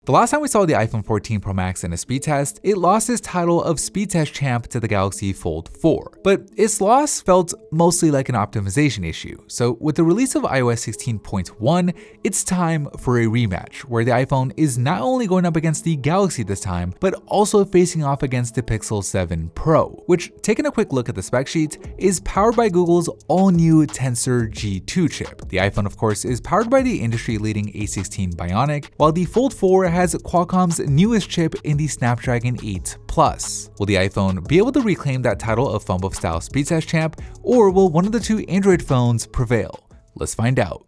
The last time we saw the iPhone 14 Pro Max in a speed test, it lost its title of speed test champ to the Galaxy Fold 4. But its loss felt mostly like an optimization issue. So with the release of iOS 16.1, it's time for a rematch, where the iPhone is not only going up against the Galaxy this time, but also facing off against the Pixel 7 Pro, which, taking a quick look at the spec sheet, is powered by Google's all-new Tensor G2 chip. The iPhone, of course, is powered by the industry-leading A16 Bionic, while the Fold 4 has Qualcomm's newest chip in the Snapdragon 8 Plus. Will the iPhone be able to reclaim that title of PhoneBuff style speed test champ, or will one of the two Android phones prevail? Let's find out.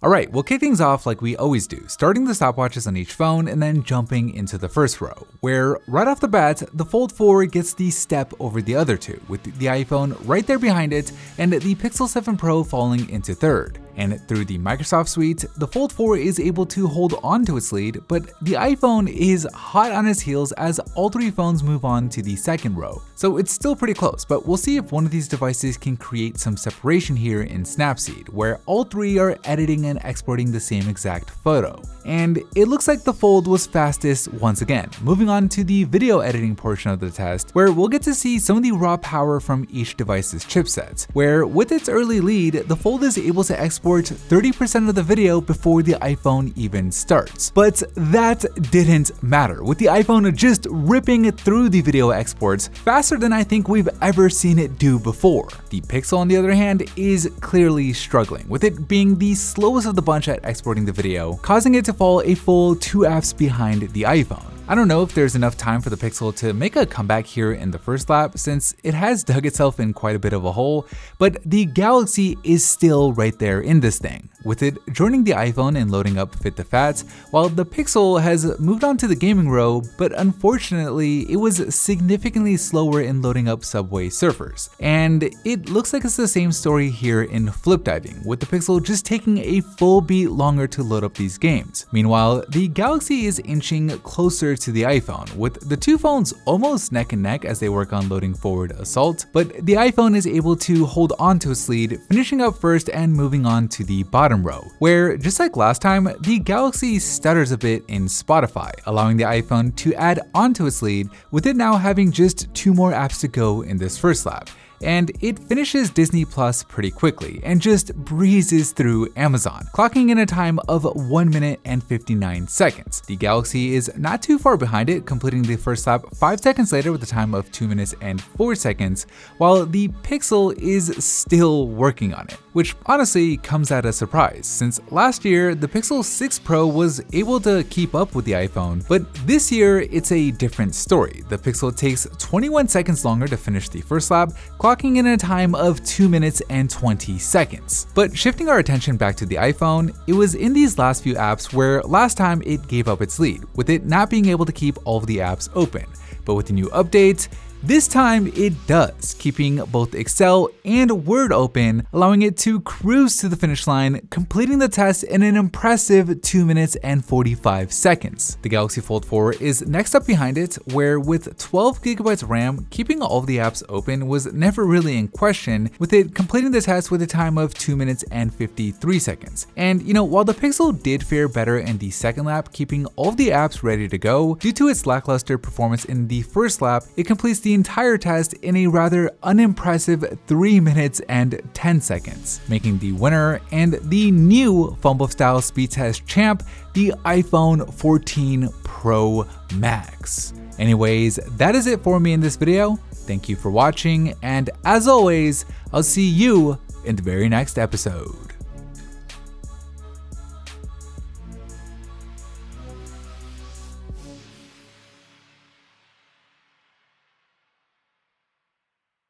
Alright, we'll kick things off like we always do, starting the stopwatches on each phone and then jumping into the first row, where right off the bat, the Fold 4 gets the step over the other two, with the iPhone right there behind it and the Pixel 7 Pro falling into third. And through the Microsoft suite, the Fold 4 is able to hold on to its lead, but the iPhone is hot on its heels as all three phones move on to the second row. So it's still pretty close, but we'll see if one of these devices can create some separation here in Snapseed, where all three are editing and exporting the same exact photo. And it looks like the Fold was fastest once again. Moving on to the video editing portion of the test, where we'll get to see some of the raw power from each device's chipsets, where with its early lead, the Fold is able to export 30% of the video before the iPhone even starts. But that didn't matter, with the iPhone just ripping through the video exports faster than I think we've ever seen it do before. The Pixel, on the other hand, is clearly struggling, with it being the slowest of the bunch at exporting the video, causing it to fall a full 2 apps behind the iPhone. I don't know if there's enough time for the Pixel to make a comeback here in the first lap, since it has dug itself in quite a bit of a hole, but the Galaxy is still right there in this thing, with it joining the iPhone and loading up Fit to Fat, while the Pixel has moved on to the gaming row, but unfortunately it was significantly slower in loading up Subway Surfers. And it looks like it's the same story here in flip diving, with the Pixel just taking a full beat longer to load up these games. Meanwhile, the Galaxy is inching closer to the iPhone, with the two phones almost neck and neck as they work on loading forward Assault, but the iPhone is able to hold on to its lead, finishing up first and moving on to the bottom row, where just like last time, the Galaxy stutters a bit in Spotify, allowing the iPhone to add onto its lead, with it now having just 2 more apps to go in this first lap. And it finishes Disney Plus pretty quickly and just breezes through Amazon, clocking in a time of 1 minute and 59 seconds. The Galaxy is not too far behind it, completing the first lap 5 seconds later with a time of 2 minutes and 4 seconds, while the Pixel is still working on it, which honestly comes at a surprise, since last year the Pixel 6 Pro was able to keep up with the iPhone, but this year it's a different story. The Pixel takes 21 seconds longer to finish the first lap, clocking in a time of 2 minutes and 20 seconds. But shifting our attention back to the iPhone, it was in these last few apps where last time it gave up its lead, with it not being able to keep all of the apps open. But with the new update, this time it does, keeping both Excel and Word open, allowing it to cruise to the finish line, completing the test in an impressive 2 minutes and 45 seconds. The Galaxy Fold 4 is next up behind it, where with 12 GB RAM, keeping all of the apps open was never really in question, with it completing the test with a time of 2 minutes and 53 seconds. And while the Pixel did fare better in the second lap, keeping all of the apps ready to go, due to its lackluster performance in the first lap, it completes the entire test in a rather unimpressive 3 minutes and 10 seconds, making the winner and the new PhoneBuff style speed test champ the iPhone 14 Pro Max. Anyways, that is it for me in this video. Thank you for watching, and as always, I'll see you in the very next episode.